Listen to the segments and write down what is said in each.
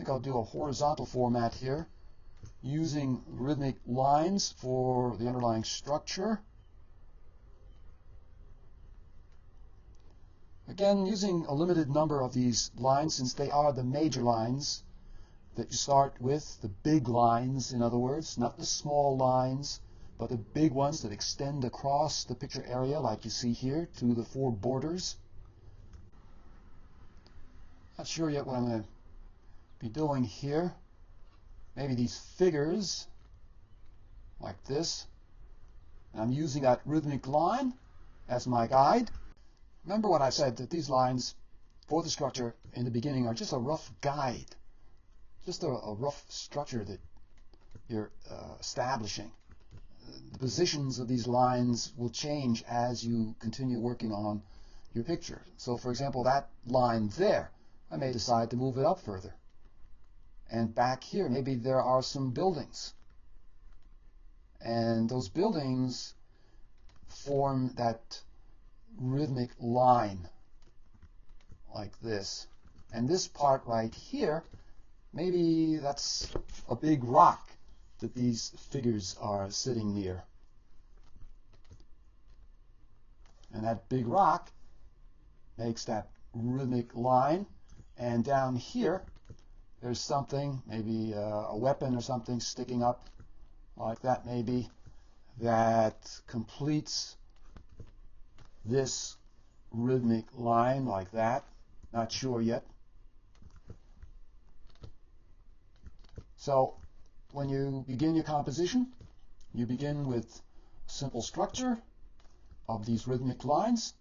think I'll do a horizontal format here, using rhythmic lines for the underlying structure. Again, using a limited number of these lines, since they are the major lines that you start with, the big lines, in other words, not the small lines, but the big ones that extend across the picture area, like you see here, to the four borders. Not sure yet what I'm going to be doing here. Maybe these figures, like this. And I'm using that rhythmic line as my guide. Remember what I said, that these lines for the structure in the beginning are just a rough guide, just a rough structure that you're establishing. The positions of these lines will change as you continue working on your picture. So for example, that line there, I may decide to move it up further. And back here, maybe there are some buildings. And those buildings form that rhythmic line like this. And this part right here, maybe that's a big rock that these figures are sitting near. And that big rock makes that rhythmic line. And down here, there's something, maybe a weapon or something sticking up like that maybe, that completes this rhythmic line like that. Not sure yet. So when you begin your composition, you begin with a simple structure of these rhythmic lines,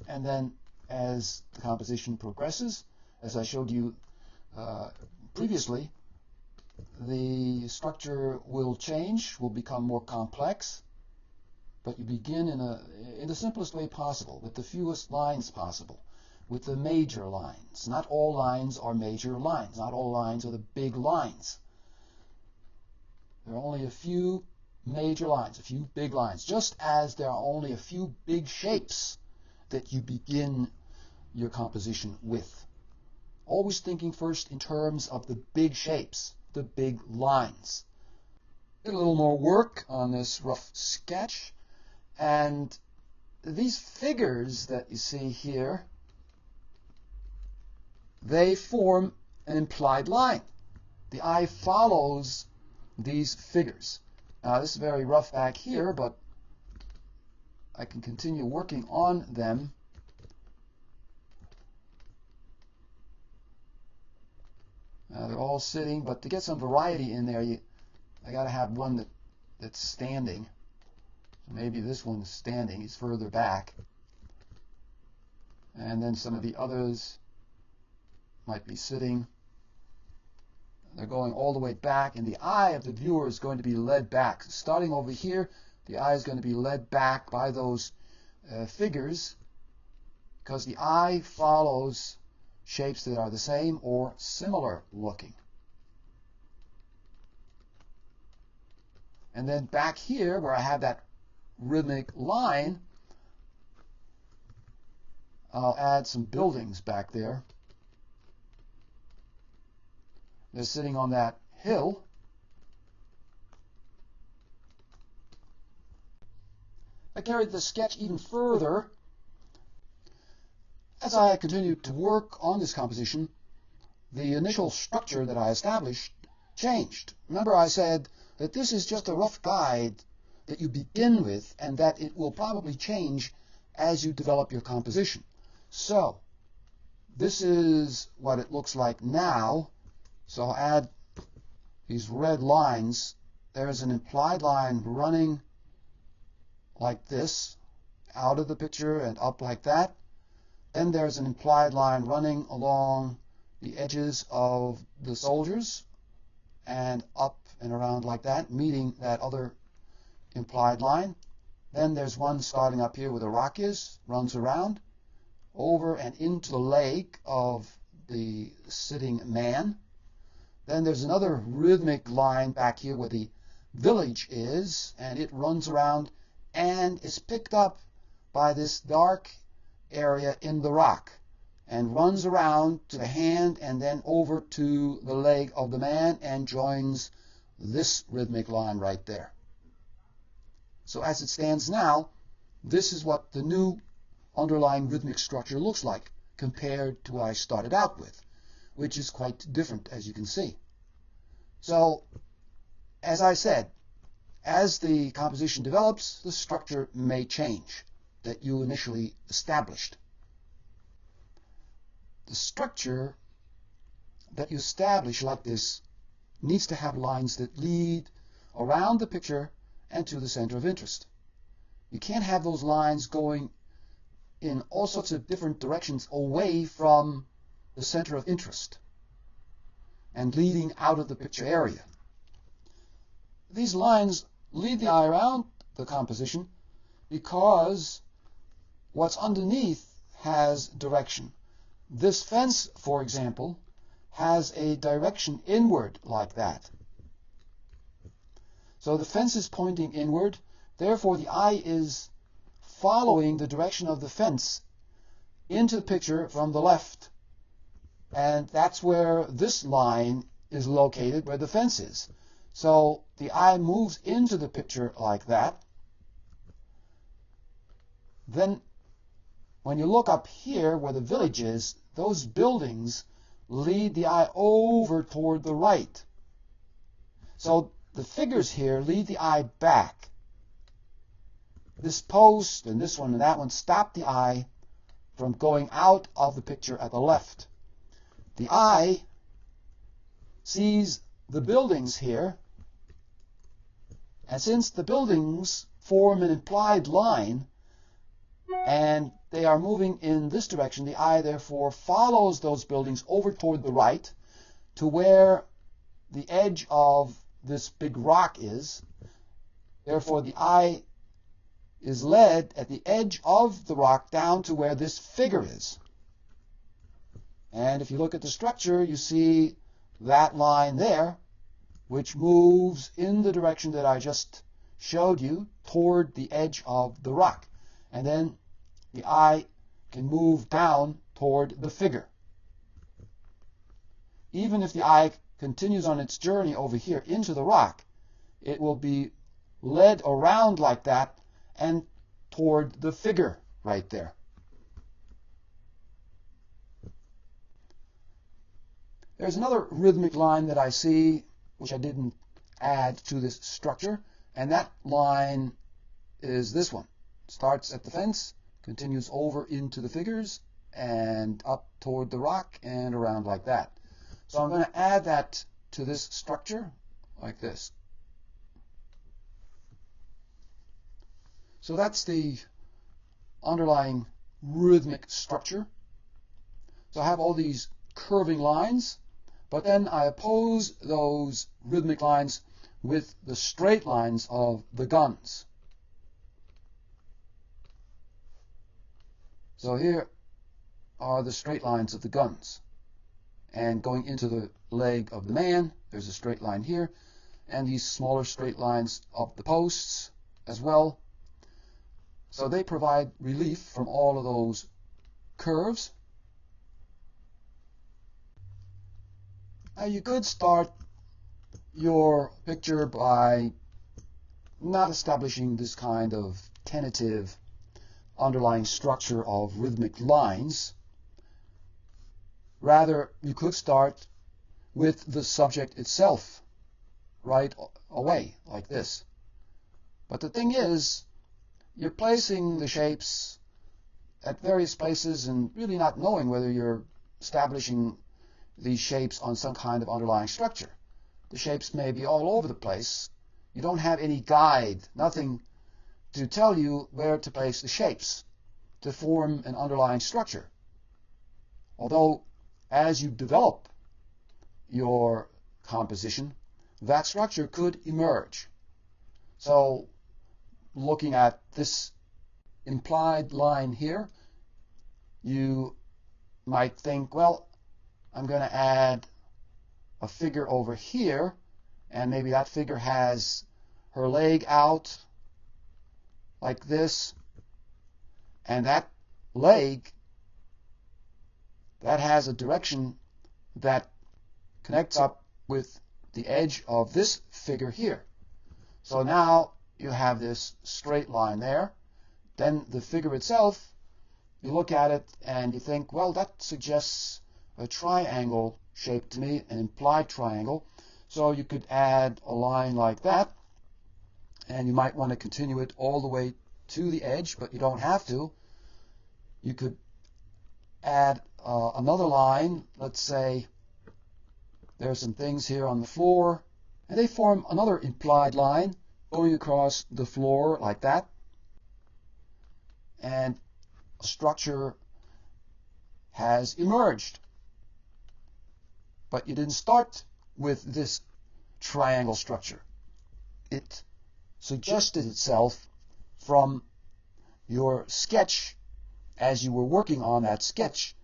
and then as the composition progresses, as I showed you previously, the structure will change, will become more complex, but you begin in the simplest way possible, with the fewest lines possible, with the major lines. Not all lines are major lines. Not all lines are the big lines. There are only a few major lines, a few big lines, just as there are only a few big shapes that you begin your composition with. Always thinking first in terms of the big shapes, the big lines. Did a little more work on this rough sketch, and these figures that you see here, they form an implied line. The eye follows these figures. Now this is very rough back here, but I can continue working on them. They're all sitting, but to get some variety in there, I got to have one that's standing. So maybe this one's standing, he's further back. And then some of the others might be sitting. They're going all the way back, and the eye of the viewer is going to be led back. So starting over here, the eye is going to be led back by those figures, because the eye follows shapes that are the same or similar looking. And then back here, where I have that rhythmic line, I'll add some buildings back there. They're sitting on that hill. I carried the sketch even further. As I continued to work on this composition, the initial structure that I established changed. Remember, I said that this is just a rough guide that you begin with, and that it will probably change as you develop your composition. So this is what it looks like now. So I'll add these red lines. There's an implied line running like this, out of the picture and up like that. Then there's an implied line running along the edges of the soldiers and up and around like that, meeting that other implied line. Then there's one starting up here where the rock is, runs around, over and into the leg of the sitting man. Then there's another rhythmic line back here where the village is, and it runs around and is picked up by this dark area in the rock. and runs around to the hand and then over to the leg of the man and joins this rhythmic line right there. So as it stands now, this is what the new underlying rhythmic structure looks like compared to what I started out with, which is quite different, as you can see. So, as I said, as the composition develops, the structure may change that you initially established. The structure that you establish like this needs to have lines that lead around the picture and to the center of interest. You can't have those lines going in all sorts of different directions away from the center of interest and leading out of the picture area. These lines lead the eye around the composition because what's underneath has direction. This fence, for example, has a direction inward like that. So the fence is pointing inward, therefore the eye is following the direction of the fence into the picture from the left. And that's where this line is located, where the fence is. So the eye moves into the picture like that. Then when you look up here where the village is, those buildings lead the eye over toward the right. So the figures here lead the eye back. This post and this one and that one stop the eye from going out of the picture at the left. The eye sees the buildings here, and since the buildings form an implied line and they are moving in this direction, the eye therefore follows those buildings over toward the right to where the edge of this big rock is. Therefore the eye is led at the edge of the rock down to where this figure is. And if you look at the structure, you see that line there, which moves in the direction that I just showed you toward the edge of the rock. And then the eye can move down toward the figure. Even if the eye continues on its journey over here into the rock, it will be led around like that and toward the figure right there. There's another rhythmic line that I see, which I didn't add to this structure, and that line is this one. Starts at the fence, continues over into the figures, and up toward the rock, and around like that. So I'm going to add that to this structure, like this. So that's the underlying rhythmic structure. So I have all these curving lines, but then I oppose those rhythmic lines with the straight lines of the guns. So here are the straight lines of the guns. And going into the leg of the man, there's a straight line here, and these smaller straight lines of the posts as well. So they provide relief from all of those curves. Now you could start your picture by not establishing this kind of tentative underlying structure of rhythmic lines. Rather, you could start with the subject itself right away, like this. But the thing is, you're placing the shapes at various places and really not knowing whether you're establishing these shapes on some kind of underlying structure. The shapes may be all over the place. You don't have any guide, nothing to tell you where to place the shapes to form an underlying structure. Although, as you develop your composition, that structure could emerge. So, looking at this implied line here, you might think, well, I'm going to add a figure over here, and maybe that figure has her leg out like this, and that leg that has a direction that connects up with the edge of this figure here. So now you have this straight line there. Then the figure itself, you look at it and you think, well, that suggests a triangle shape to me, an implied triangle. So you could add a line like that, and you might want to continue it all the way to the edge, but you don't have to. You could add another line. Let's say there's some things here on the floor, and they form another implied line going across the floor like that. And a structure has emerged. But you didn't start with this triangle structure. It suggested itself from your sketch. As you were working on that sketch,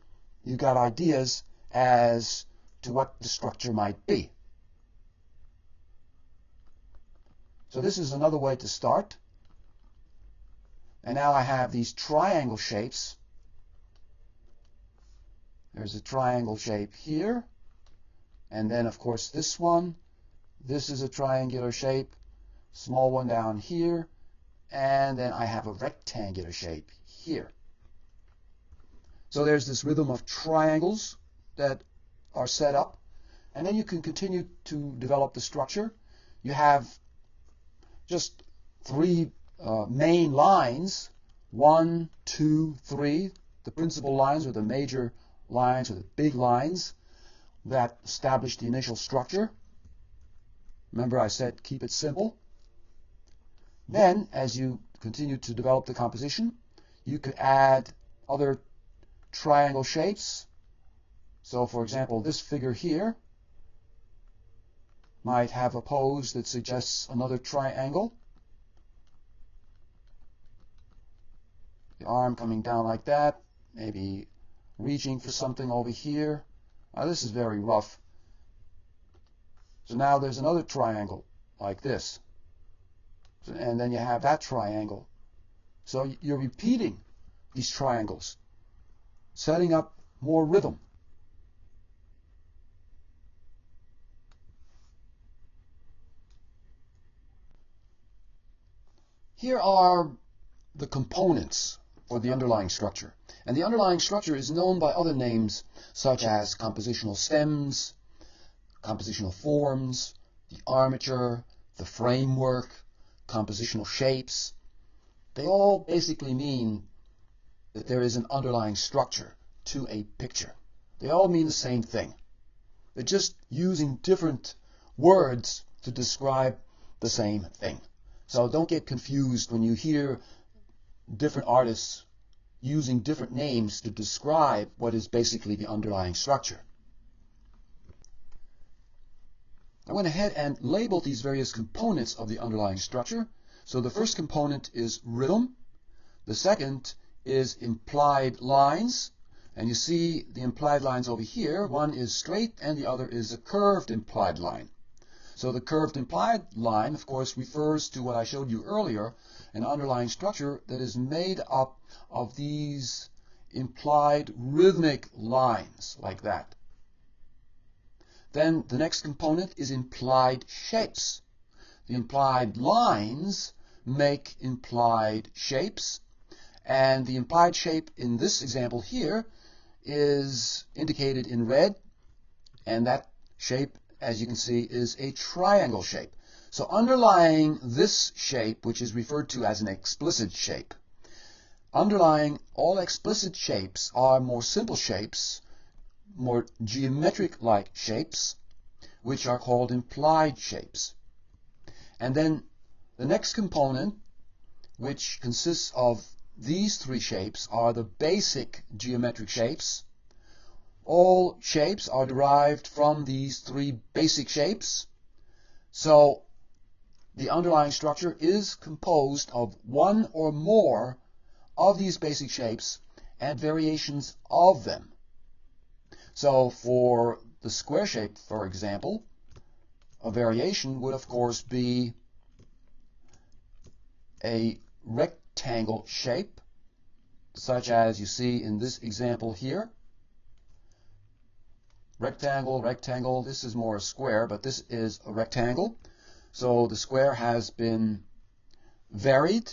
you got ideas as to what the structure might be. So this is another way to start. And now I have these triangle shapes. There's a triangle shape here. And then, of course, this one. This is a triangular shape. Small one down here. And then I have a rectangular shape here. So there's this rhythm of triangles that are set up. And then you can continue to develop the structure. You have just three main lines, 1, 2, 3, the principal lines or the major lines or the big lines that establish the initial structure. Remember I said keep it simple. Then as you continue to develop the composition, you could add other triangle shapes. So for example, this figure here might have a pose that suggests another triangle. The arm coming down like that, maybe reaching for something over here. Now this is very rough. So now there's another triangle like this. And then you have that triangle. So you're repeating these triangles, setting up more rhythm. Here are the components for the underlying structure. And the underlying structure is known by other names such as compositional stems, compositional forms, the armature, the framework, compositional shapes. They all basically mean that there is an underlying structure to a picture. They all mean the same thing. They're just using different words to describe the same thing. So don't get confused when you hear different artists using different names to describe what is basically the underlying structure. I went ahead and labeled these various components of the underlying structure. So the first component is rhythm. The second is implied lines. And you see the implied lines over here. One is straight and the other is a curved implied line. So the curved implied line, of course, refers to what I showed you earlier, an underlying structure that is made up of these implied rhythmic lines, like that. Then the next component is implied shapes. The implied lines make implied shapes, and the implied shape in this example here is indicated in red, and that shape, as you can see, is a triangle shape. So underlying this shape, which is referred to as an explicit shape, underlying all explicit shapes are more simple shapes, more geometric-like shapes, which are called implied shapes. And then the next component, which consists of these three shapes, are the basic geometric shapes. All shapes are derived from these three basic shapes. So the underlying structure is composed of one or more of these basic shapes and variations of them. So for the square shape, for example, a variation would of course be a rectangle shape, such as you see in this example here. rectangle, rectangle. This is more a square, but this is a rectangle. So the square has been varied.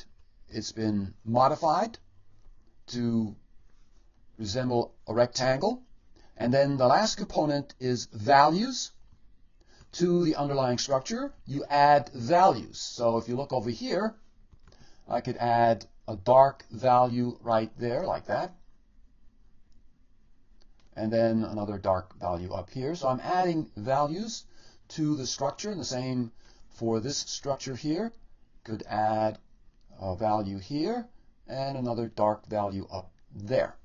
It's been modified to resemble a rectangle. And then the last component is values. To the underlying structure, you add values. So if you look over here, I could add a dark value right there, like that. And then another dark value up here. So I'm adding values to the structure. And the same for this structure here. Could add a value here and another dark value up there.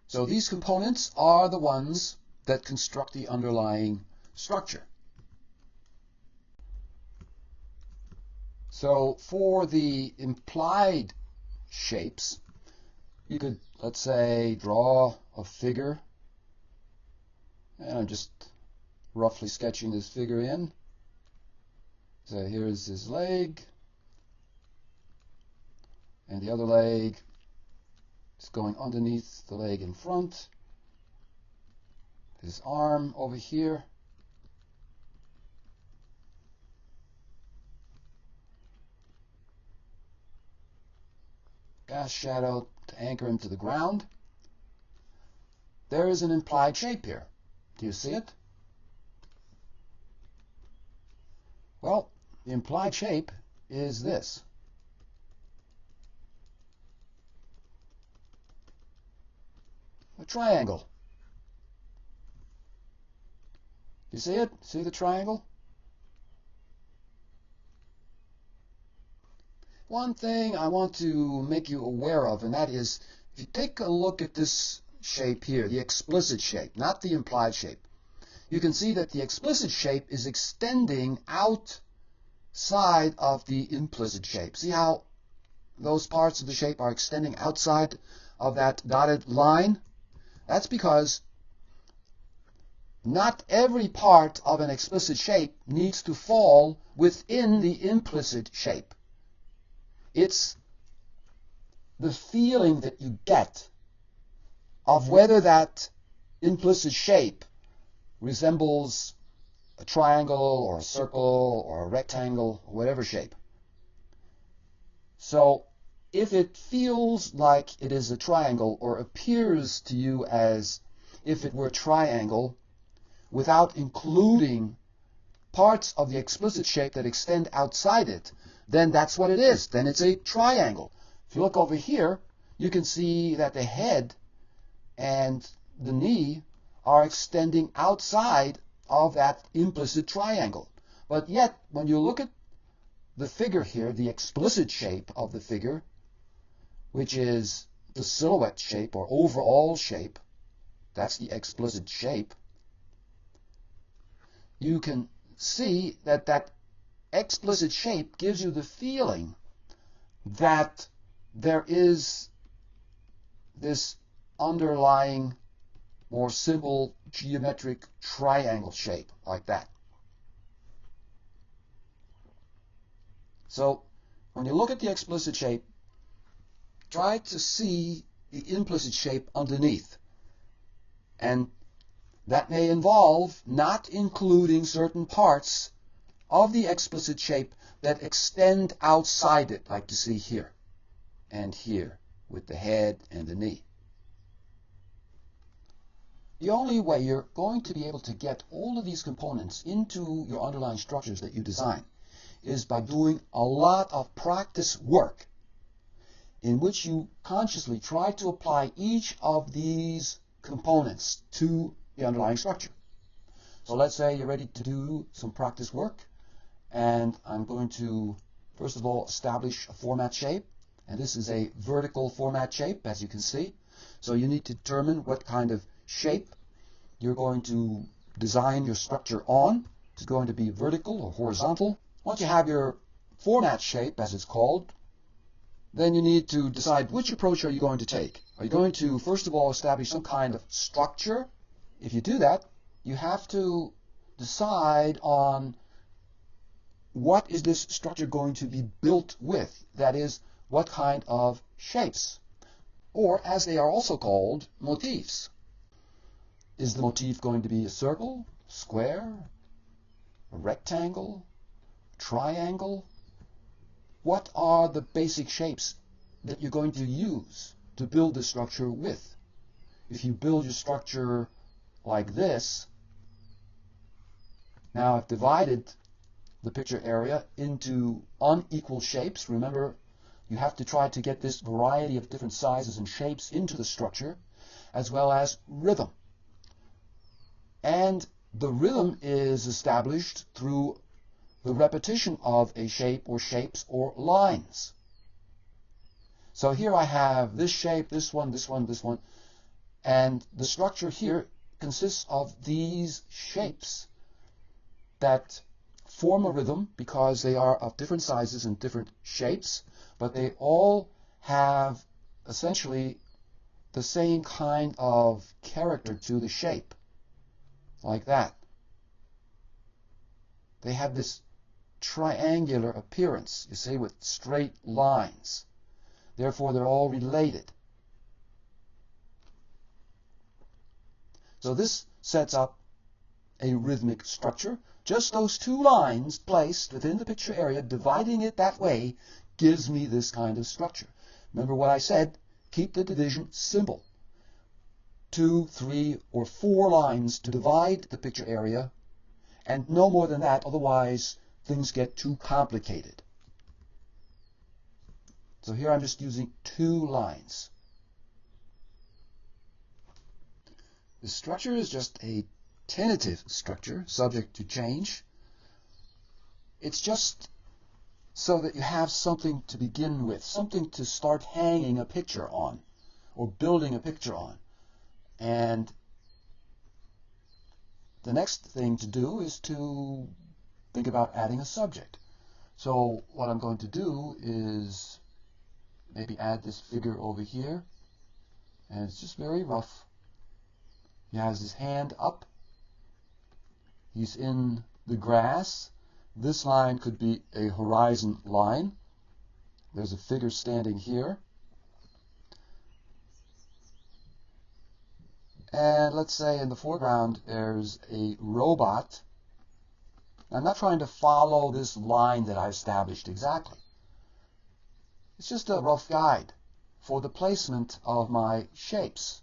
So these components are the ones that construct the underlying structure. So for the implied shapes, you could, let's say, draw a figure. And I'm just roughly sketching this figure in. So here's his leg. And the other leg is going underneath the leg in front. His arm over here. Gas shadow to anchor him to the ground. There is an implied shape here. Do you see it? Well, the implied shape is this. A triangle. You see it? See the triangle? One thing I want to make you aware of, and that is, if you take a look at this shape here, the explicit shape, not the implied shape, you can see that the explicit shape is extending outside of the implicit shape. See how those parts of the shape are extending outside of that dotted line? That's because not every part of an explicit shape needs to fall within the implicit shape. It's the feeling that you get of whether that implicit shape resembles a triangle or a circle or a rectangle, or whatever shape. So if it feels like it is a triangle or appears to you as if it were a triangle without including parts of the explicit shape that extend outside it, then that's what it is. Then it's a triangle. If you look over here, you can see that the head and the knee are extending outside of that implicit triangle. But yet, when you look at the figure here, the explicit shape of the figure, which is the silhouette shape or overall shape, that's the explicit shape, you can see that that explicit shape gives you the feeling that there is this underlying more simple geometric triangle shape like that. So when you look at the explicit shape, try to see the implicit shape underneath. And that may involve not including certain parts of the explicit shape that extend outside it, like you see here and here with the head and the knee. The only way you're going to be able to get all of these components into your underlying structures that you design is by doing a lot of practice work in which you consciously try to apply each of these components to the underlying structure. So let's say you're ready to do some practice work, and I'm going to first of all establish a format shape, and this is a vertical format shape, as you can see. So you need to determine what kind of shape you're going to design your structure on. It's going to be vertical or horizontal. Once you have your format shape, as it's called, then you need to decide which approach are you going to take. Are you going to first of all establish some kind of structure? If you do that, you have to decide on what is this structure going to be built with? That is, what kind of shapes, or as they are also called, motifs. Is the motif going to be a circle, square, a rectangle, triangle? What are the basic shapes that you're going to use to build the structure with? If you build your structure like this, now I've divided the picture area into unequal shapes. Remember, you have to try to get this variety of different sizes and shapes into the structure, as well as rhythm. And the rhythm is established through the repetition of a shape or shapes or lines. So here I have this shape, this one, this one, this one, and the structure here consists of these shapes that form a rhythm because they are of different sizes and different shapes, but they all have essentially the same kind of character to the shape, like that. They have this triangular appearance, you see, with straight lines. Therefore, they're all related. So this sets up a rhythmic structure. Just those two lines placed within the picture area, dividing it that way, gives me this kind of structure. Remember what I said, keep the division simple. 2, 3, or 4 lines to divide the picture area, and no more than that, otherwise things get too complicated. So here I'm just using 2 lines. The structure is just a tentative structure, subject to change. It's just so that you have something to begin with, something to start hanging a picture on, or building a picture on. And the next thing to do is to think about adding a subject. So what I'm going to do is maybe add this figure over here, and it's just very rough. He has his hand up. He's in the grass. This line could be a horizon line. There's a figure standing here. And let's say in the foreground there's a robot. I'm not trying to follow this line that I established exactly. It's just a rough guide for the placement of my shapes.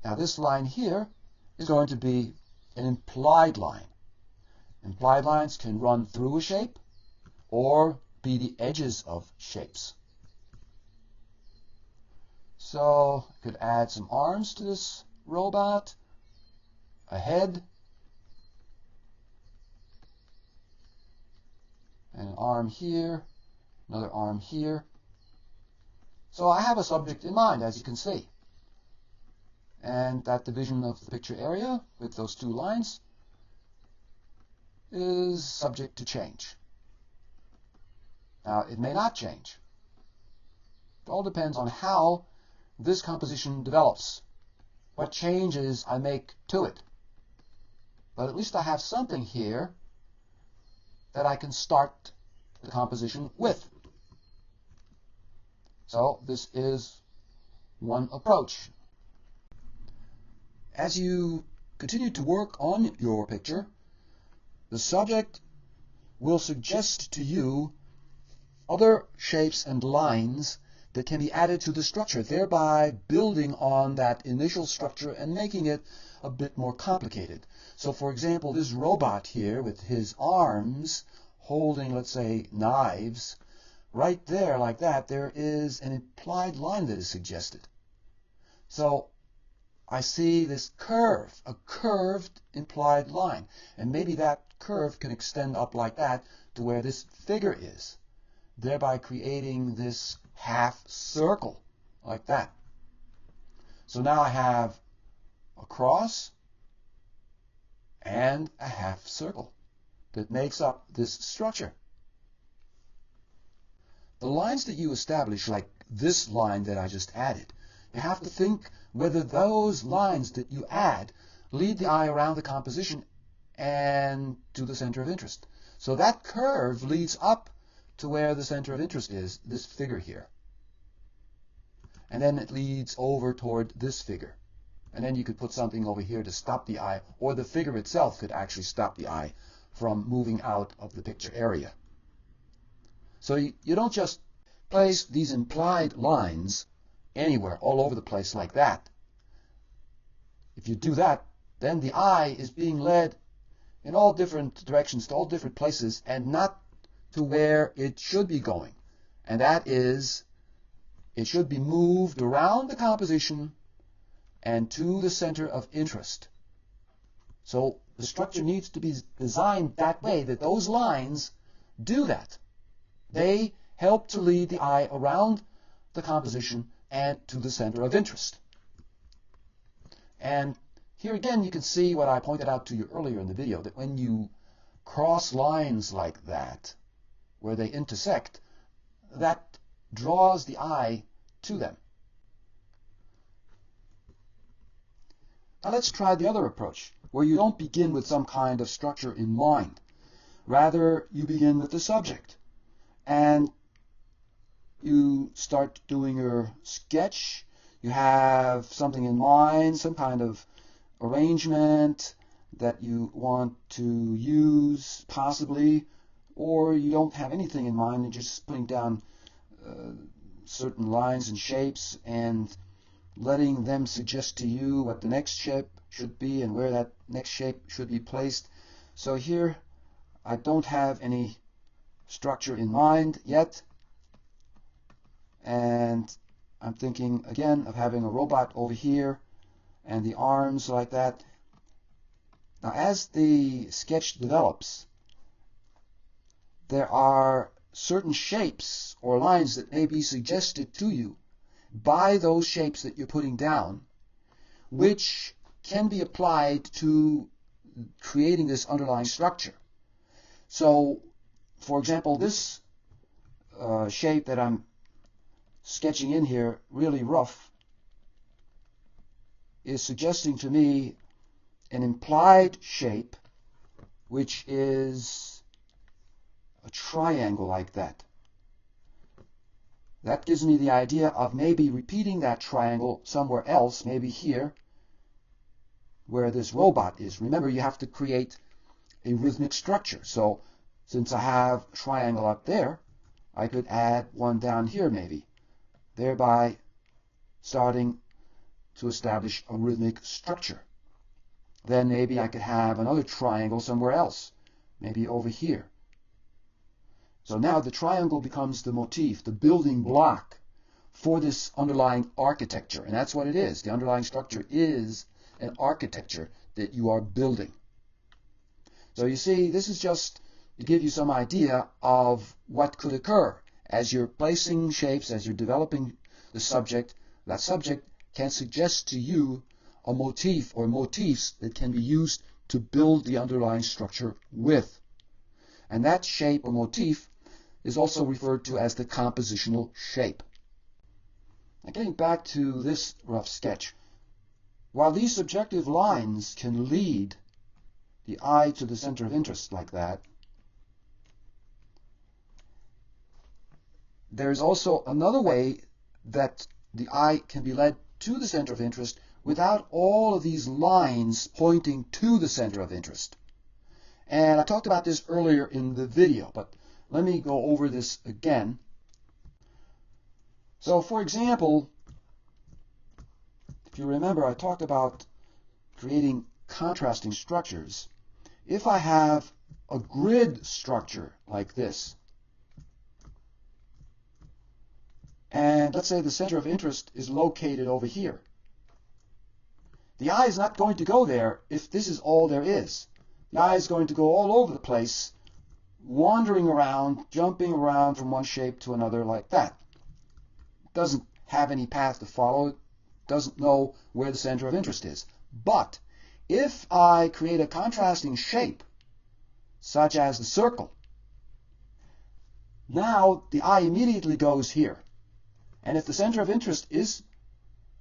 Now this line here is going to be an implied line. Implied lines can run through a shape or be the edges of shapes. So I could add some arms to this robot, a head, and an arm here, another arm here. So I have a subject in mind, as you can see. And that division of the picture area with those 2 lines is subject to change. Now, it may not change. It all depends on how this composition develops, what changes I make to it. But at least I have something here that I can start the composition with. So this is one approach. As you continue to work on your picture, the subject will suggest to you other shapes and lines that can be added to the structure, thereby building on that initial structure and making it a bit more complicated. So for example, this robot here with his arms holding, let's say, knives, right there like that, there is an implied line that is suggested. So I see this curve, a curved implied line, and maybe that curve can extend up like that to where this figure is, thereby creating this half circle like that. So now I have a cross and a half circle that makes up this structure. The lines that you establish, like this line that I just added, you have to think whether those lines that you add lead the eye around the composition and to the center of interest. So that curve leads up to where the center of interest is, this figure here. And then it leads over toward this figure. And then you could put something over here to stop the eye, or the figure itself could actually stop the eye from moving out of the picture area. So you don't just place these implied lines anywhere, all over the place like that. If you do that, then the eye is being led in all different directions, to all different places, and not to where it should be going. And that is, it should be moved around the composition and to the center of interest. So the structure needs to be designed that way, that those lines do that. They help to lead the eye around the composition and to the center of interest. And here again, you can see what I pointed out to you earlier in the video, that when you cross lines like that, where they intersect, that draws the eye to them. Now let's try the other approach, where you don't begin with some kind of structure in mind. Rather, you begin with the subject, and you start doing your sketch. You have something in mind, some kind of arrangement that you want to use, possibly, or you don't have anything in mind and just putting down certain lines and shapes and letting them suggest to you what the next shape should be and where that next shape should be placed. So here I don't have any structure in mind yet, and I'm thinking again of having a robot over here and the arms like that. Now as the sketch develops, there are certain shapes or lines that may be suggested to you by those shapes that you're putting down, which can be applied to creating this underlying structure. So, for example, this shape that I'm sketching in here, really rough, is suggesting to me an implied shape, which is a triangle like that. That gives me the idea of maybe repeating that triangle somewhere else, maybe here, where this robot is. Remember, you have to create a rhythmic structure. So, since I have a triangle up there, I could add one down here maybe, thereby starting to establish a rhythmic structure. Then maybe I could have another triangle somewhere else, maybe over here. So now the triangle becomes the motif, the building block for this underlying architecture. And that's what it is. The underlying structure is an architecture that you are building. So you see, this is just to give you some idea of what could occur as you're placing shapes, as you're developing the subject. That subject can suggest to you a motif or motifs that can be used to build the underlying structure with. And that shape or motif is also referred to as the compositional shape. Now getting back to this rough sketch, while these subjective lines can lead the eye to the center of interest like that, there's also another way that the eye can be led to the center of interest without all of these lines pointing to the center of interest. And I talked about this earlier in the video, but let me go over this again. So, for example, if you remember, I talked about creating contrasting structures. If I have a grid structure like this, and let's say the center of interest is located over here, the eye is not going to go there if this is all there is. The eye is going to go all over the place, wandering around, jumping around from one shape to another like that. It doesn't have any path to follow. It doesn't know where the center of interest is. But if I create a contrasting shape, such as the circle, now the eye immediately goes here. And if the center of interest is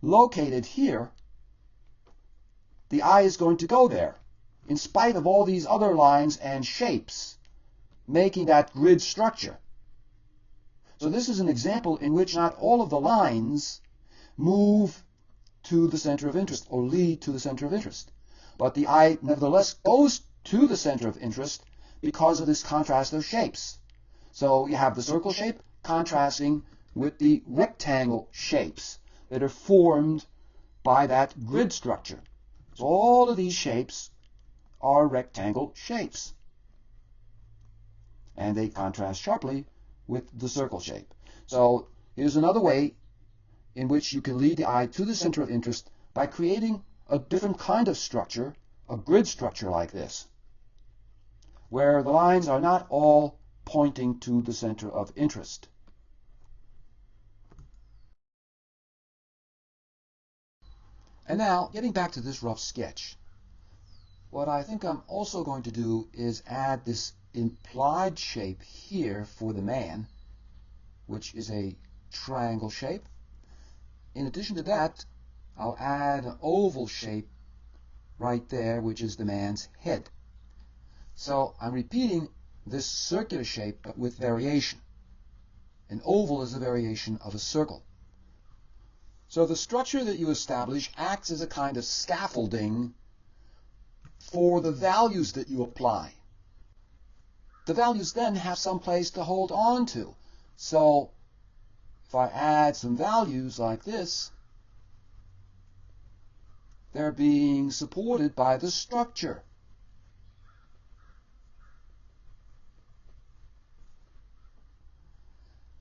located here, the eye is going to go there, in spite of all these other lines and shapes making that grid structure. So this is an example in which not all of the lines move to the center of interest or lead to the center of interest. But the eye nevertheless goes to the center of interest because of this contrast of shapes. So you have the circle shape contrasting with the rectangle shapes that are formed by that grid structure. So all of these shapes are rectangle shapes. And they contrast sharply with the circle shape. So here's another way in which you can lead the eye to the center of interest by creating a different kind of structure, a grid structure like this, where the lines are not all pointing to the center of interest. And now, getting back to this rough sketch, what I think I'm also going to do is add this implied shape here for the man, which is a triangle shape. In addition to that, I'll add an oval shape right there, which is the man's head. So I'm repeating this circular shape, but with variation. An oval is a variation of a circle. So the structure that you establish acts as a kind of scaffolding for the values that you apply. The values then have some place to hold on to. So if I add some values like this, they're being supported by the structure.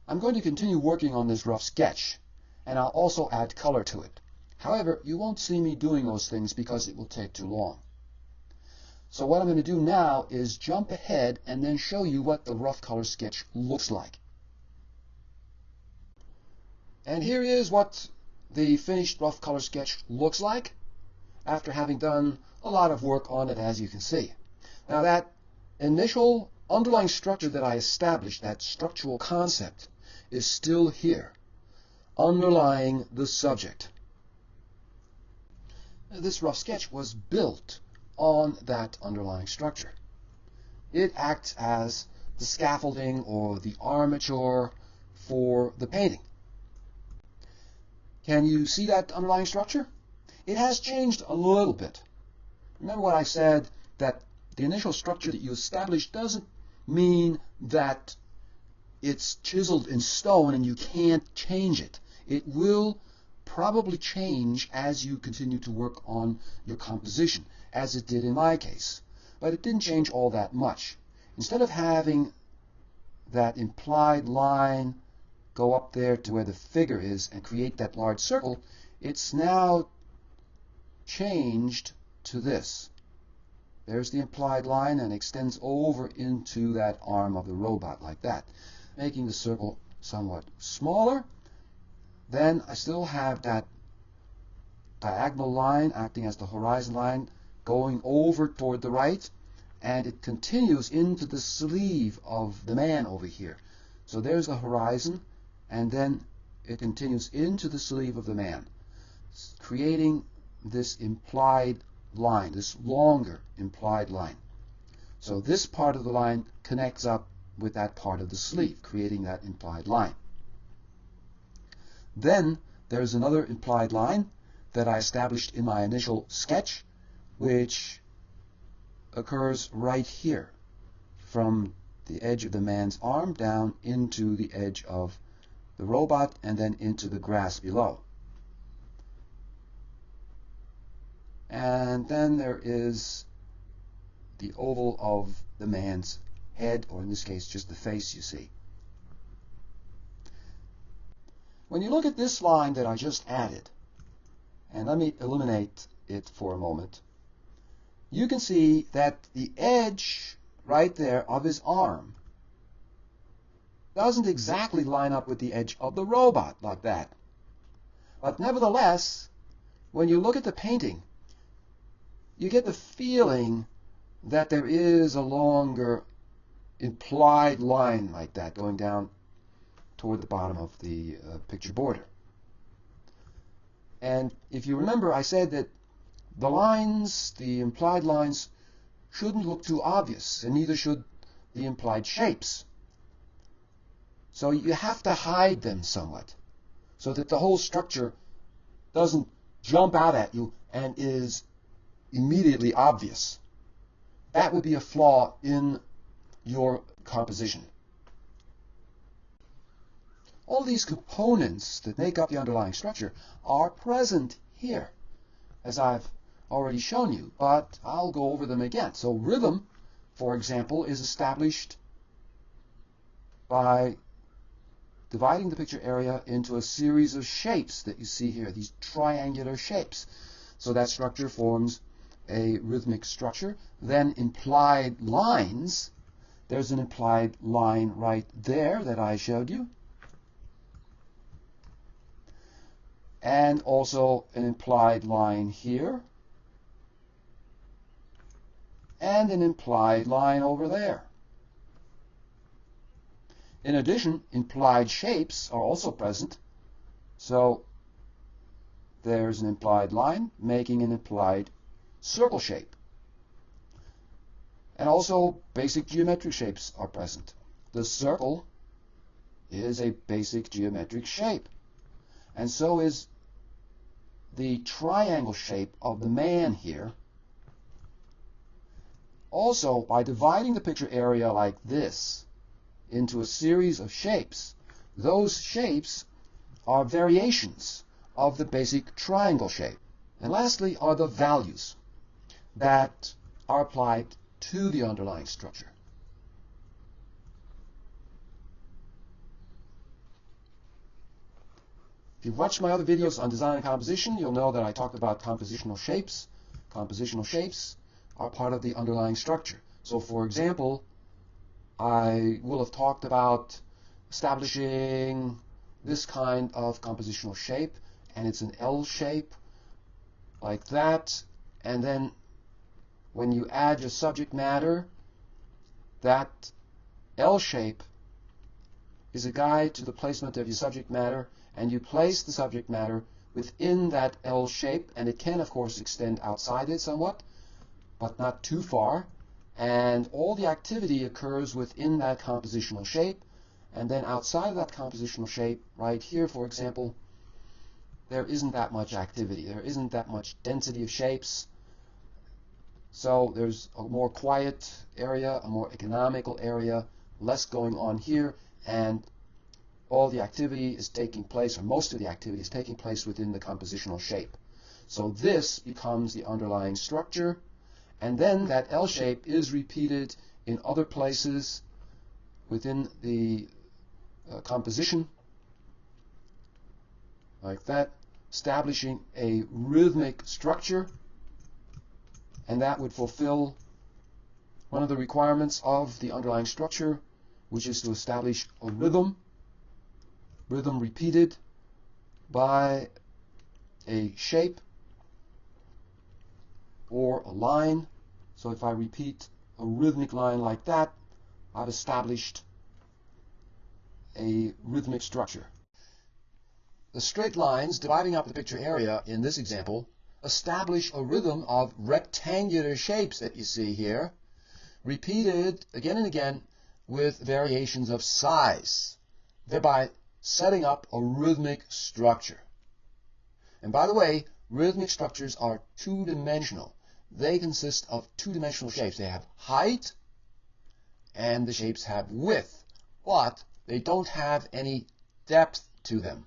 I'm going to continue working on this rough sketch, and I'll also add color to it. However, you won't see me doing those things because it will take too long. So what I'm going to do now is jump ahead and then show you what the rough color sketch looks like. And here is what the finished rough color sketch looks like after having done a lot of work on it, as you can see. Now that initial underlying structure that I established, that structural concept, is still here, underlying the subject. This rough sketch was built on that underlying structure. It acts as the scaffolding or the armature for the painting. Can you see that underlying structure? It has changed a little bit. Remember what I said, that the initial structure that you established doesn't mean that it's chiseled in stone and you can't change it. It will probably change as you continue to work on your composition, as it did in my case. But it didn't change all that much. Instead of having that implied line go up there to where the figure is and create that large circle, it's now changed to this. There's the implied line and extends over into that arm of the robot like that, making the circle somewhat smaller. Then I still have that diagonal line acting as the horizon line going over toward the right, and it continues into the sleeve of the man over here. So there's the horizon, and then it continues into the sleeve of the man, creating this implied line, this longer implied line. So this part of the line connects up with that part of the sleeve, creating that implied line. Then there's another implied line that I established in my initial sketch, which occurs right here, from the edge of the man's arm down into the edge of the robot and then into the grass below. And then there is the oval of the man's head, or in this case just the face, you see. When you look at this line that I just added, and let me eliminate it for a moment, you can see that the edge right there of his arm doesn't exactly line up with the edge of the robot like that. But nevertheless, when you look at the painting, you get the feeling that there is a longer implied line like that going down toward the bottom of the picture border. And if you remember, I said that the lines, the implied lines, shouldn't look too obvious, and neither should the implied shapes. So you have to hide them somewhat, so that the whole structure doesn't jump out at you and is immediately obvious. That would be a flaw in your composition. All these components that make up the underlying structure are present here, as I've already shown you, but I'll go over them again. So rhythm, for example, is established by dividing the picture area into a series of shapes that you see here, these triangular shapes. So that structure forms a rhythmic structure. Then implied lines, there's an implied line right there that I showed you. And also an implied line here. And an implied line over there. In addition, implied shapes are also present. So there's an implied line making an implied circle shape. And also basic geometric shapes are present. The circle is a basic geometric shape. And so is the triangle shape of the man here. Also, by dividing the picture area like this into a series of shapes, those shapes are variations of the basic triangle shape. And lastly are the values that are applied to the underlying structure. If you've watched my other videos on design and composition, you'll know that I talked about compositional shapes. Compositional shapes are part of the underlying structure. So for example, I will have talked about establishing this kind of compositional shape, and it's an L shape like that, and then when you add your subject matter, that L shape is a guide to the placement of your subject matter, and you place the subject matter within that L shape, and it can of course extend outside it somewhat, but not too far. And all the activity occurs within that compositional shape. And then outside of that compositional shape, right here, for example, there isn't that much activity. There isn't that much density of shapes. So there's a more quiet area, a more economical area, less going on here, and all the activity is taking place, or most of the activity is taking place within the compositional shape. So this becomes the underlying structure. And then that L shape is repeated in other places within the composition, like that, establishing a rhythmic structure, and that would fulfill one of the requirements of the underlying structure, which is to establish a rhythm repeated by a shape or a line. So if I repeat a rhythmic line like that, I've established a rhythmic structure. The straight lines dividing up the picture area in this example establish a rhythm of rectangular shapes that you see here, repeated again and again with variations of size, thereby setting up a rhythmic structure. And by the way, rhythmic structures are two-dimensional. They consist of two-dimensional shapes. They have height and the shapes have width, but they don't have any depth to them.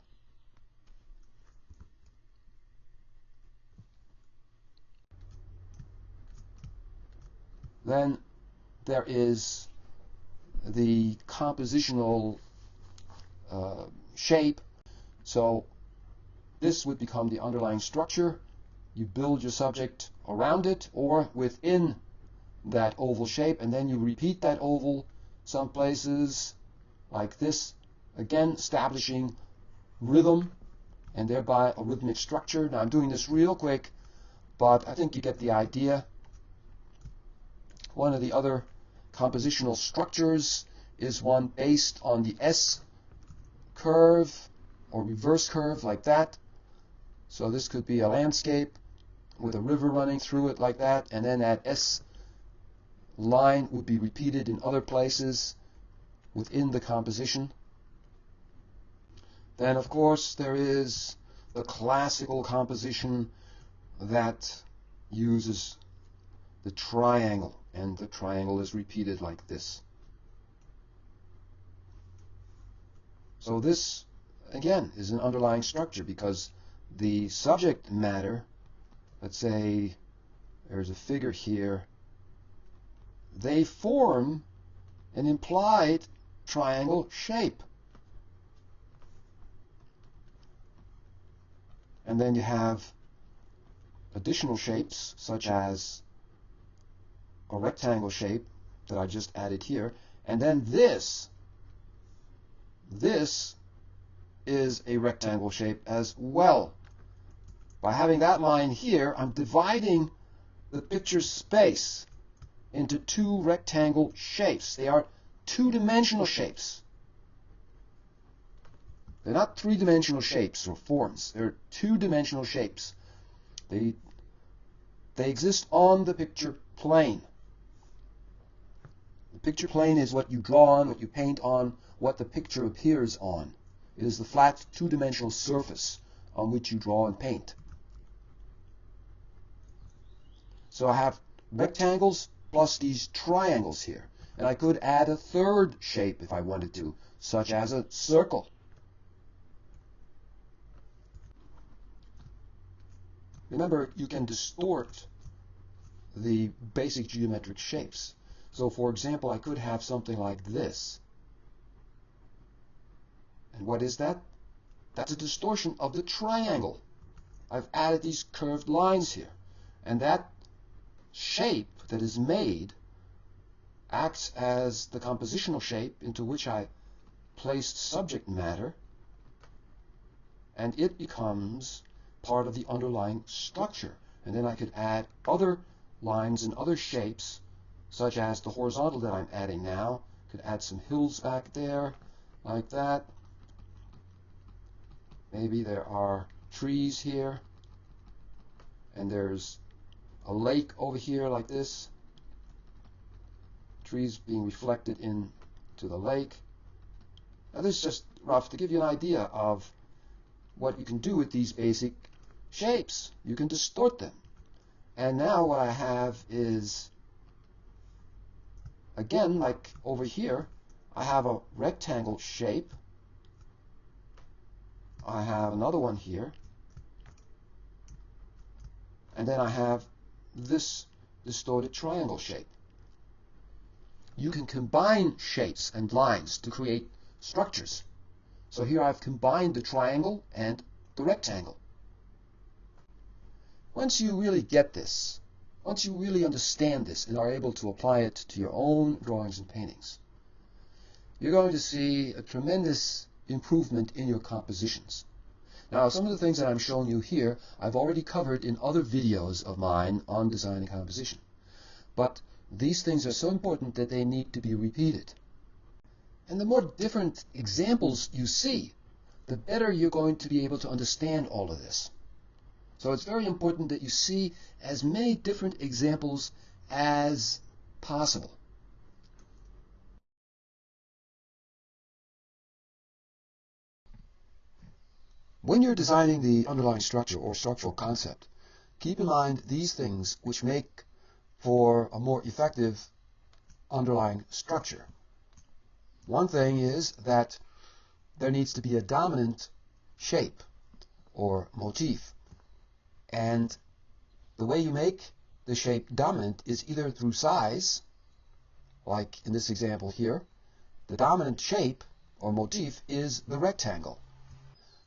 Then there is the compositional shape. So this would become the underlying structure. You build your subject around it or within that oval shape, and then you repeat that oval some places like this, again establishing rhythm and thereby a rhythmic structure. Now I'm doing this real quick, but I think you get the idea. One of the other compositional structures is one based on the S curve or reverse curve like that. So this could be a landscape with a river running through it like that, and then that S line would be repeated in other places within the composition. Then of course there is the classical composition that uses the triangle, and the triangle is repeated like this. So this, again, is an underlying structure because the subject matter, let's say there's a figure here, they form an implied triangle shape. And then you have additional shapes, such as a rectangle shape that I just added here. And then this is a rectangle shape as well. By having that line here, I'm dividing the picture space into two rectangle shapes. They are two-dimensional shapes. They're not three-dimensional shapes or forms. They're two-dimensional shapes. They exist on the picture plane. The picture plane is what you draw on, what you paint on, what the picture appears on. It is the flat two-dimensional surface on which you draw and paint. So I have rectangles plus these triangles here. And I could add a third shape if I wanted to, such as a circle. Remember, you can distort the basic geometric shapes. So for example, I could have something like this. And what is that? That's a distortion of the triangle. I've added these curved lines here. And that shape that is made acts as the compositional shape into which I placed subject matter, and it becomes part of the underlying structure. And then I could add other lines and other shapes, such as the horizontal that I'm adding now. Could add some hills back there, like that. Maybe there are trees here, and there's a lake over here like this. Trees being reflected into the lake. Now this is just rough to give you an idea of what you can do with these basic shapes. You can distort them. And now what I have is, again, like over here, I have a rectangle shape. I have another one here. And then I have this distorted triangle shape. You can combine shapes and lines to create structures. So here I've combined the triangle and the rectangle. Once you really get this, once you really understand this and are able to apply it to your own drawings and paintings, you're going to see a tremendous improvement in your compositions. Now, some of the things that I'm showing you here, I've already covered in other videos of mine on design and composition. But these things are so important that they need to be repeated. And the more different examples you see, the better you're going to be able to understand all of this. So it's very important that you see as many different examples as possible. When you're designing the underlying structure or structural concept, keep in mind these things which make for a more effective underlying structure. One thing is that there needs to be a dominant shape or motif. And the way you make the shape dominant is either through size, like in this example here. The dominant shape or motif is the rectangle,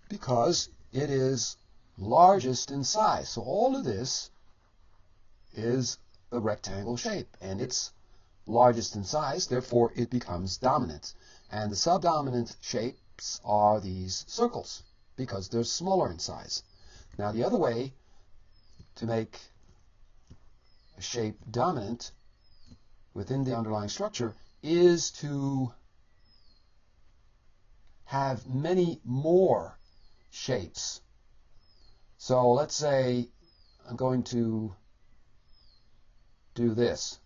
because it is largest in size. So all of this is a rectangle shape, and it's largest in size, therefore it becomes dominant. And the subdominant shapes are these circles, because they're smaller in size. Now the other way to make a shape dominant within the underlying structure is to have many more shapes. So let's say I'm going to do this.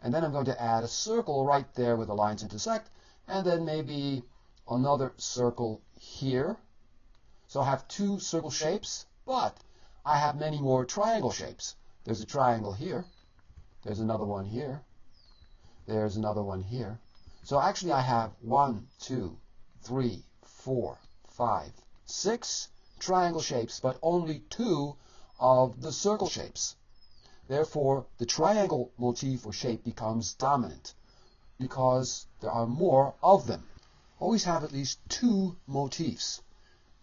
And then I'm going to add a circle right there where the lines intersect, and then maybe another circle here. So I have two circle shapes, but I have many more triangle shapes. There's a triangle here. There's another one here. There's another one here. So actually I have 1, 2, 3, 4, 5, 6 triangle shapes, but only 2 of the circle shapes. Therefore, the triangle motif or shape becomes dominant because there are more of them. Always have at least 2 motifs,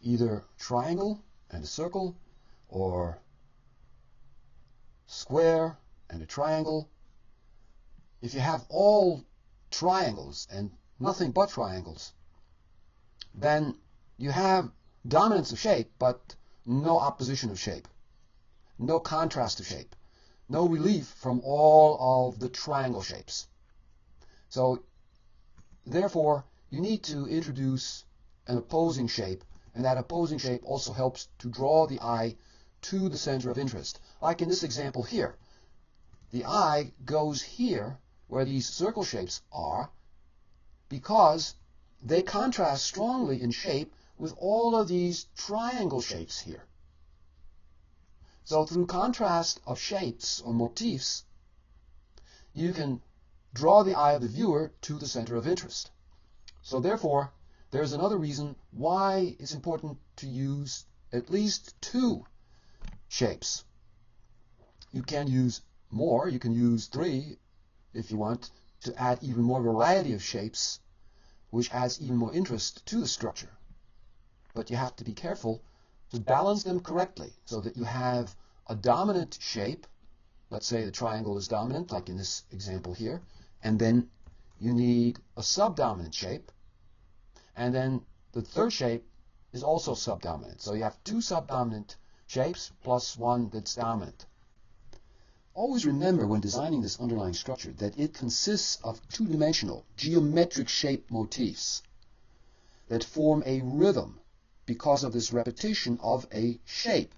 either triangle and a circle, or square and a triangle. If you have all triangles and nothing but triangles, then you have dominance of shape, but no opposition of shape, no contrast of shape, no relief from all of the triangle shapes. So, therefore, you need to introduce an opposing shape, and that opposing shape also helps to draw the eye to the center of interest. Like in this example here, the eye goes here where these circle shapes are because they contrast strongly in shape with all of these triangle shapes here. So through contrast of shapes or motifs, you can draw the eye of the viewer to the center of interest. So therefore, there's another reason why it's important to use at least 2 shapes. You can use more, you can use 3 if you want to add even more variety of shapes, which adds even more interest to the structure. But you have to be careful to balance them correctly so that you have a dominant shape. Let's say the triangle is dominant, like in this example here, and then you need a subdominant shape, and then the third shape is also subdominant. So you have 2 subdominant shapes plus 1 that's dominant. Always remember when designing this underlying structure that it consists of 2-dimensional geometric shape motifs that form a rhythm because of this repetition of a shape.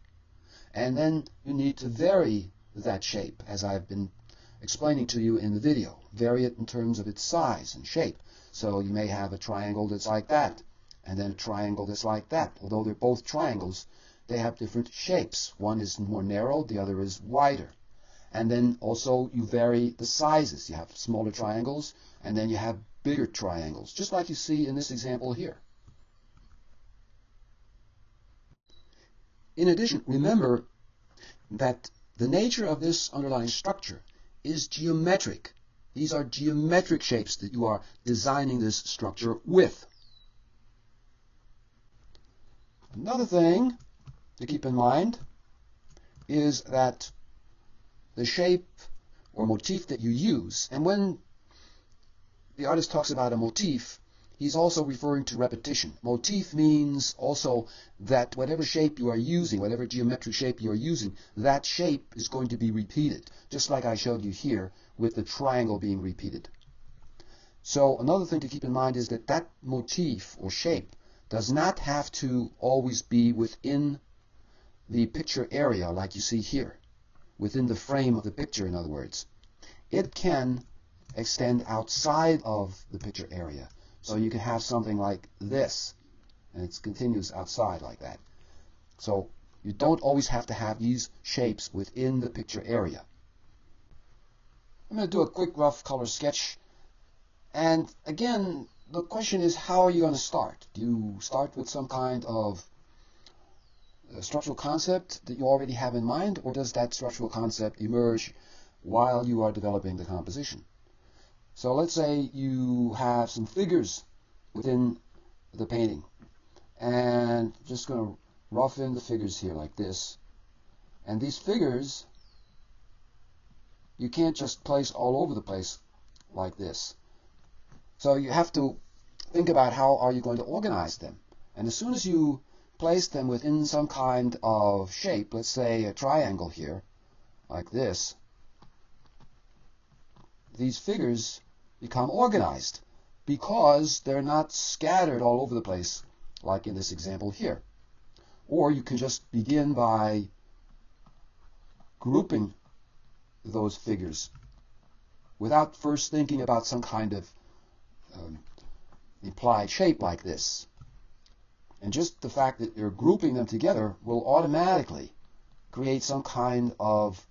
And then you need to vary that shape, as I've been explaining to you in the video. Vary it in terms of its size and shape. So you may have a triangle that's like that, and then a triangle that's like that. Although they're both triangles, they have different shapes. One is more narrow, the other is wider. And then also you vary the sizes. You have smaller triangles, and then you have bigger triangles, just like you see in this example here. In addition, remember that the nature of this underlying structure is geometric. These are geometric shapes that you are designing this structure with. Another thing to keep in mind is that the shape or motif that you use, and when the artist talks about a motif, he's also referring to repetition. Motif means also that whatever shape you are using, whatever geometric shape you are using, that shape is going to be repeated, just like I showed you here with the triangle being repeated. So another thing to keep in mind is that that motif or shape does not have to always be within the picture area like you see here, within the frame of the picture, in other words. It can extend outside of the picture area. So you can have something like this, and it continues outside like that. So you don't always have to have these shapes within the picture area. I'm going to do a quick rough color sketch. And again, the question is, how are you going to start? Do you start with some kind of structural concept that you already have in mind, or does that structural concept emerge while you are developing the composition? So let's say you have some figures within the painting, and just going to rough in the figures here like this. And these figures, you can't just place all over the place like this. So you have to think about how are you going to organize them. And as soon as you place them within some kind of shape, let's say a triangle here, like this, these figures become organized because they're not scattered all over the place like in this example here. Or you can just begin by grouping those figures without first thinking about some kind of implied shape like this. And just the fact that you're grouping them together will automatically create some kind of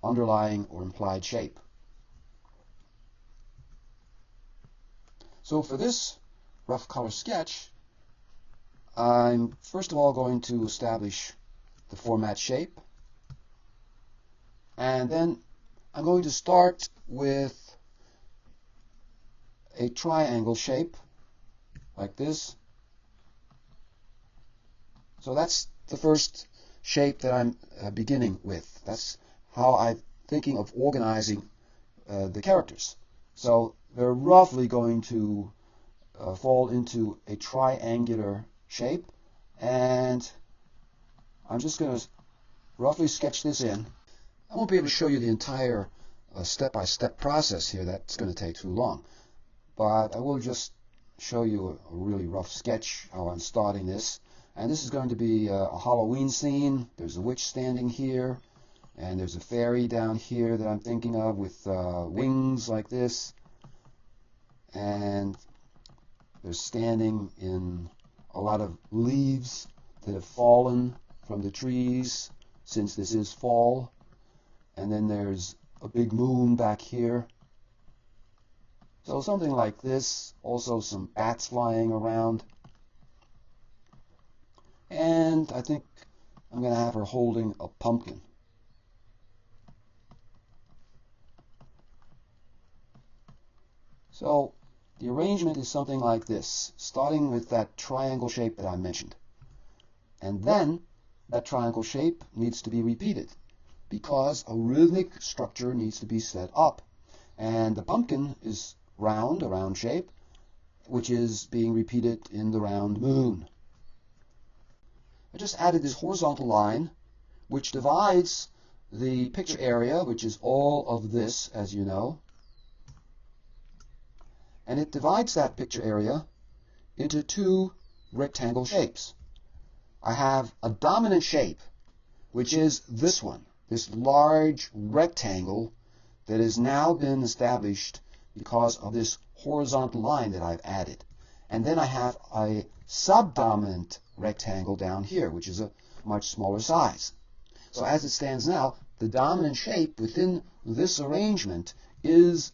underlying or implied shape. So for this rough color sketch, I'm first of all going to establish the format shape, and then I'm going to start with a triangle shape like this. So that's the first shape that I'm beginning with. That's how I'm thinking of organizing the characters. So they're roughly going to fall into a triangular shape, and I'm just going to roughly sketch this in. I won't be able to show you the entire step-by-step process here. That's going to take too long. But I will just show you a really rough sketch how I'm starting this. And this is going to be a Halloween scene. There's a witch standing here, and there's a fairy down here that I'm thinking of with wings like this. And they're standing in a lot of leaves that have fallen from the trees since this is fall. And then there's a big moon back here. So something like this. Also some bats flying around. And I think I'm going to have her holding a pumpkin. So the arrangement is something like this, starting with that triangle shape that I mentioned. And then that triangle shape needs to be repeated because a rhythmic structure needs to be set up. And the pumpkin is round, a round shape, which is being repeated in the round moon. I just added this horizontal line which divides the picture area, which is all of this, as you know. And it divides that picture area into two rectangle shapes. I have a dominant shape, which is this one, this large rectangle that has now been established because of this horizontal line that I've added. And then I have a subdominant rectangle down here, which is a much smaller size. So as it stands now, the dominant shape within this arrangement is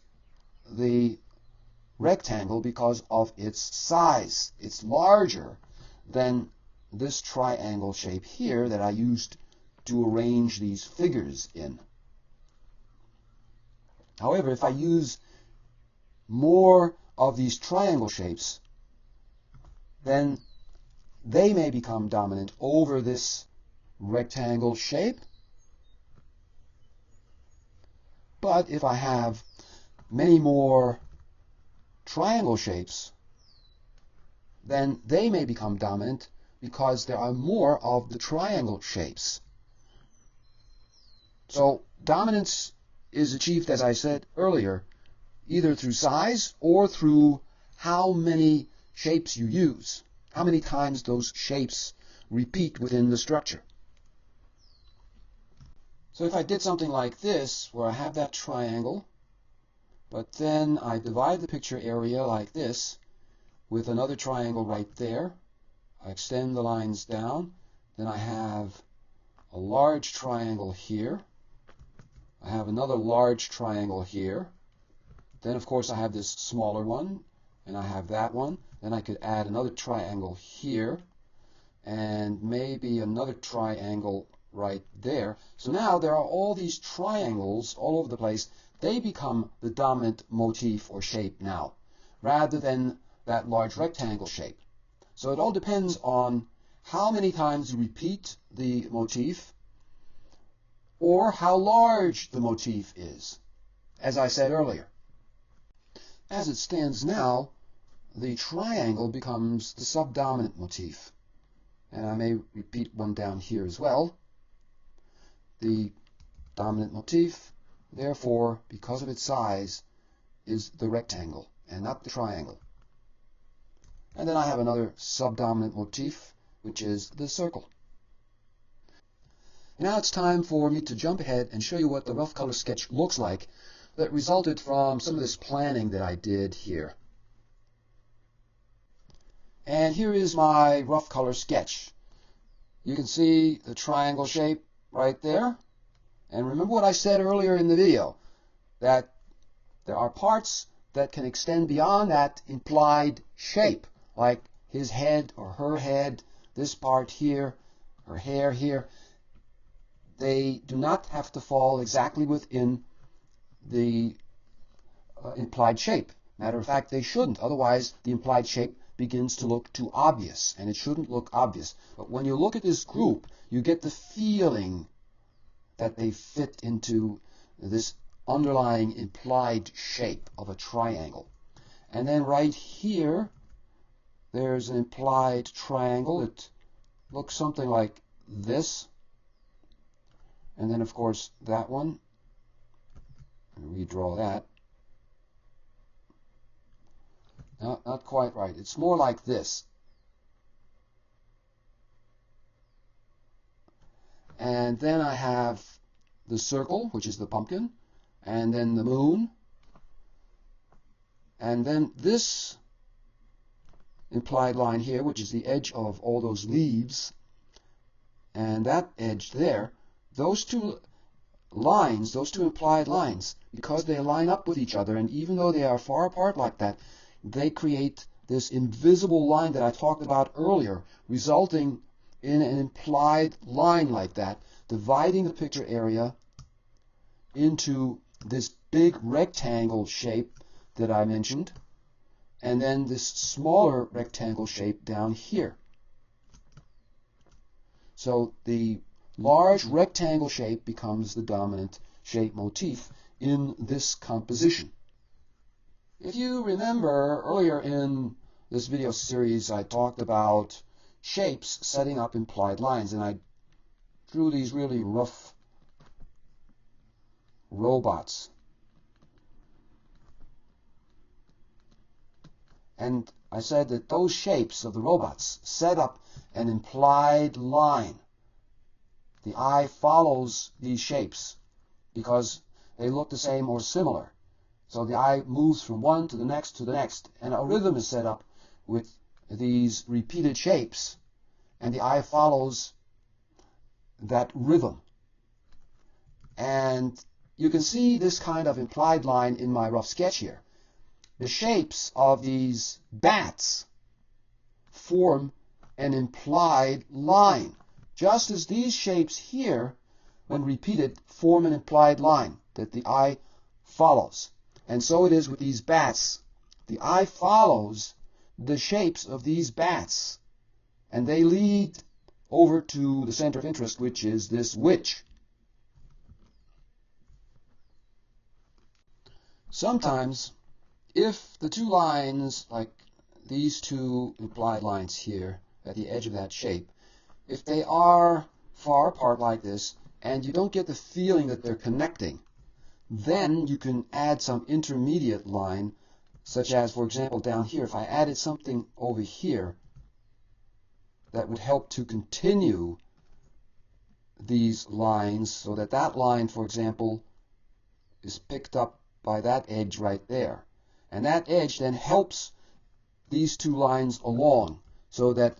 the rectangle because of its size. It's larger than this triangle shape here that I used to arrange these figures in. However, if I use more of these triangle shapes, then they may become dominant over this rectangle shape. But if I have many more triangle shapes, then they may become dominant because there are more of the triangle shapes. So dominance is achieved, as I said earlier, either through size or through how many shapes you use, how many times those shapes repeat within the structure. So if I did something like this, where I have that triangle, but then I divide the picture area like this with another triangle right there, I extend the lines down, then I have a large triangle here, I have another large triangle here, then of course I have this smaller one, and I have that one, then I could add another triangle here, and maybe another triangle right there. So now there are all these triangles all over the place. They become the dominant motif or shape now, rather than that large rectangle shape. So it all depends on how many times you repeat the motif, or how large the motif is, as I said earlier. As it stands now, the triangle becomes the subdominant motif. And I may repeat one down here as well. The dominant motif, therefore, because of its size, is the rectangle and not the triangle. And then I have another subdominant motif, which is the circle. Now it's time for me to jump ahead and show you what the rough color sketch looks like that resulted from some of this planning that I did here. And here is my rough color sketch. You can see the triangle shape right there. And remember what I said earlier in the video, that there are parts that can extend beyond that implied shape, like his head or her head, this part here, her hair here. They do not have to fall exactly within the implied shape. Matter of fact, they shouldn't. Otherwise, the implied shape begins to look too obvious, and it shouldn't look obvious. But when you look at this group, you get the feeling that they fit into this underlying implied shape of a triangle. And then right here, there's an implied triangle. It looks something like this. And then, of course, that one. Redraw that. No, not quite right. It's more like this. And then I have the circle, which is the pumpkin, and then the moon, and then this implied line here, which is the edge of all those leaves, and that edge there. Those two lines, those two implied lines, because they line up with each other, and even though they are far apart like that, they create this invisible line that I talked about earlier, resulting in an implied line like that, dividing the picture area into this big rectangle shape that I mentioned, and then this smaller rectangle shape down here. So the large rectangle shape becomes the dominant shape motif in this composition. If you remember, earlier in this video series, I talked about shapes setting up implied lines, and I drew these really rough robots. And I said that those shapes of the robots set up an implied line. The eye follows these shapes because they look the same or similar. So the eye moves from one to the next, and a rhythm is set up with these repeated shapes, and the eye follows that rhythm. And you can see this kind of implied line in my rough sketch here. The shapes of these bats form an implied line, just as these shapes here, when repeated, form an implied line that the eye follows. And so it is with these bats. The eye follows the shapes of these bats, and they lead over to the center of interest, which is this witch. Sometimes, if the two lines, like these two implied lines here at the edge of that shape, if they are far apart like this, and you don't get the feeling that they're connecting, then you can add some intermediate line, such as, for example, down here, if I added something over here that would help to continue these lines, so that that line, for example, is picked up by that edge right there. And that edge then helps these two lines along, so that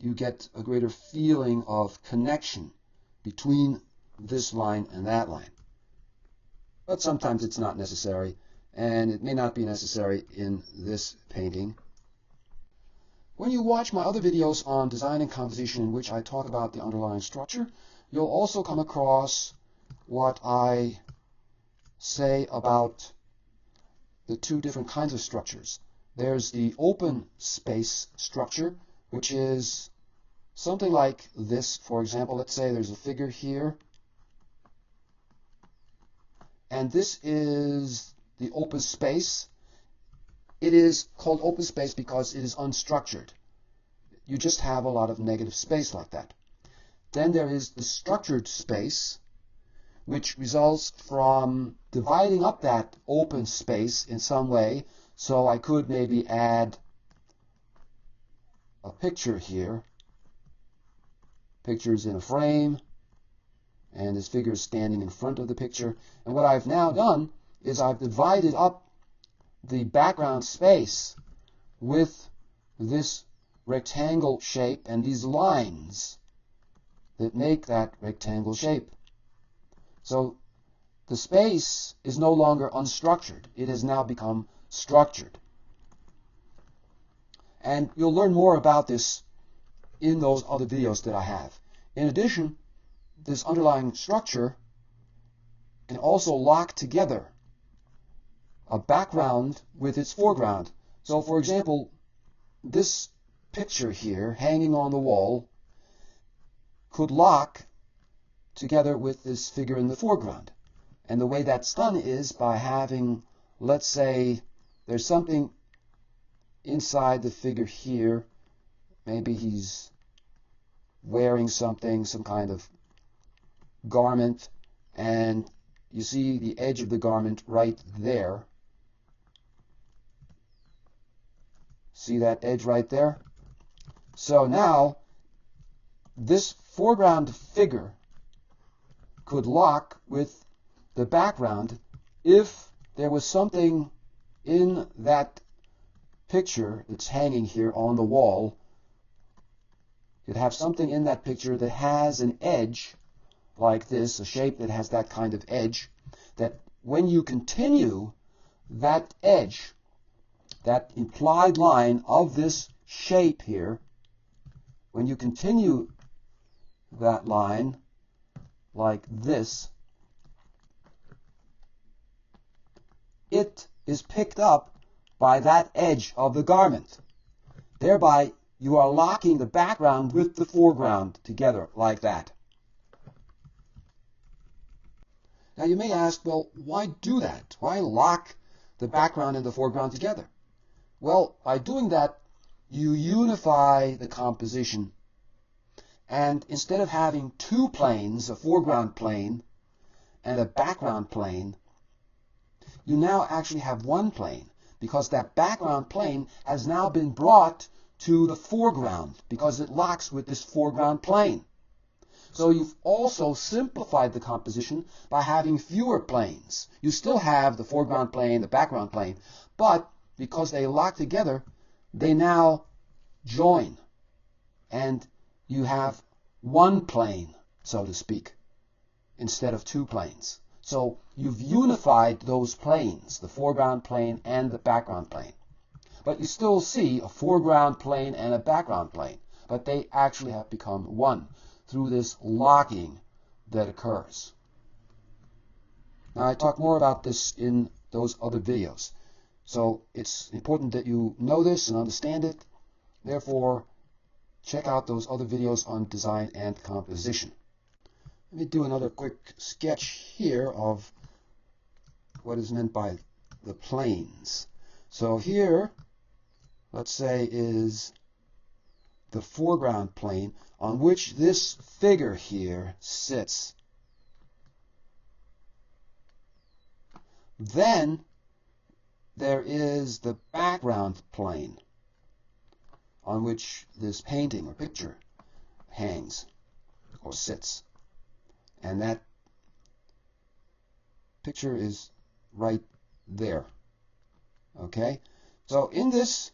you get a greater feeling of connection between this line and that line. But sometimes it's not necessary, and it may not be necessary in this painting. When you watch my other videos on design and composition, in which I talk about the underlying structure, you'll also come across what I say about the two different kinds of structures. There's the open space structure, which is something like this. For example, let's say there's a figure here, and this is the open space. It is called open space because it is unstructured. You just have a lot of negative space like that. Then there is the structured space, which results from dividing up that open space in some way. So I could maybe add a picture here. Picture's in a frame, and this figure is standing in front of the picture. And what I've now done is I've divided up the background space with this rectangle shape and these lines that make that rectangle shape. So the space is no longer unstructured. It has now become structured. And you'll learn more about this in those other videos that I have. In addition, this underlying structure can also lock together a background with its foreground. So, for example, this picture here hanging on the wall could lock together with this figure in the foreground. And the way that's done is by having, let's say, there's something inside the figure here. Maybe he's wearing something, some kind of garment, and you see the edge of the garment right there. See that edge right there? So now, this foreground figure could lock with the background if there was something in that picture that's hanging here on the wall. You'd have something in that picture that has an edge like this, a shape that has that kind of edge, that when you continue that edge, that implied line of this shape here, when you continue that line like this, it is picked up by that edge of the garment. Thereby, you are locking the background with the foreground together like that. Now you may ask, well, why do that? Why lock the background and the foreground together? Well, by doing that, you unify the composition. And instead of having two planes, a foreground plane and a background plane, you now actually have one plane, because that background plane has now been brought to the foreground because it locks with this foreground plane. So you've also simplified the composition by having fewer planes. You still have the foreground plane, the background plane, but because they lock together, they now join. And you have one plane, so to speak, instead of two planes. So you've unified those planes, the foreground plane and the background plane. But you still see a foreground plane and a background plane, but they actually have become one through this locking that occurs. Now, I talk more about this in those other videos. So it's important that you know this and understand it. Therefore, check out those other videos on design and composition. Let me do another quick sketch here of what is meant by the planes. So here, let's say, is the foreground plane on which this figure here sits. Then there is the background plane on which this painting or picture hangs or sits. And that picture is right there. Okay? So in this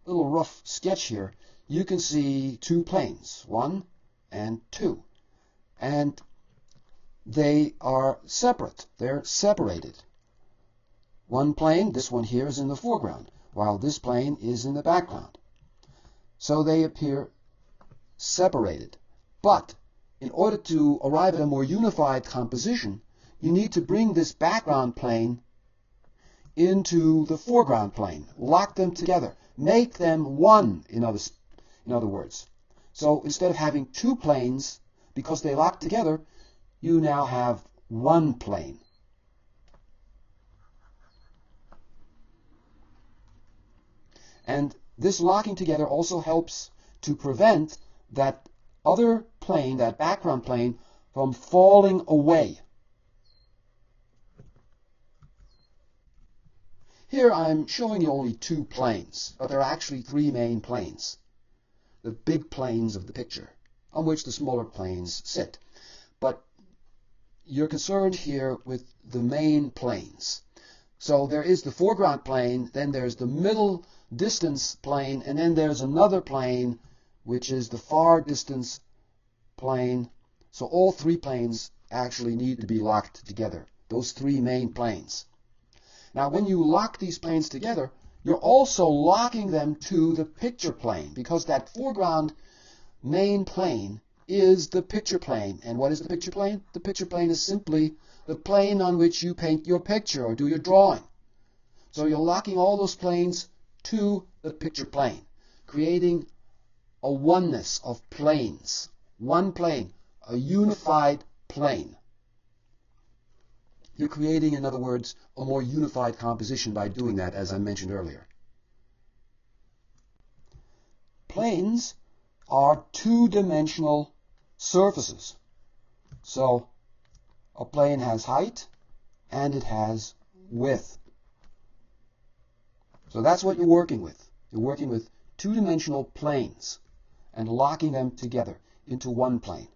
little rough sketch here, you can see two planes, 1 and 2. And they are separate. They're separated. One plane, this one here, is in the foreground, while this plane is in the background. So they appear separated. But in order to arrive at a more unified composition, you need to bring this background plane into the foreground plane. Lock them together. Make them one, in other words. So instead of having two planes, because they lock together, you now have one plane. And this locking together also helps to prevent that other plane, that background plane, from falling away. Here I'm showing you only two planes, but there are actually three main planes. The big planes of the picture, on which the smaller planes sit. But you're concerned here with the main planes. So there is the foreground plane, then there's the middle distance plane, and then there's another plane which is the far distance plane. So all three planes actually need to be locked together, those three main planes. Now when you lock these planes together, you're also locking them to the picture plane, because that foreground main plane is the picture plane. And what is the picture plane? The picture plane is simply the plane on which you paint your picture or do your drawing. So you're locking all those planes to the picture plane, creating a oneness of planes. One plane, a unified plane. You're creating, in other words, a more unified composition by doing that, as I mentioned earlier. Planes are two-dimensional surfaces. So a plane has height and it has width. So that's what you're working with. You're working with two-dimensional planes and locking them together into one plane.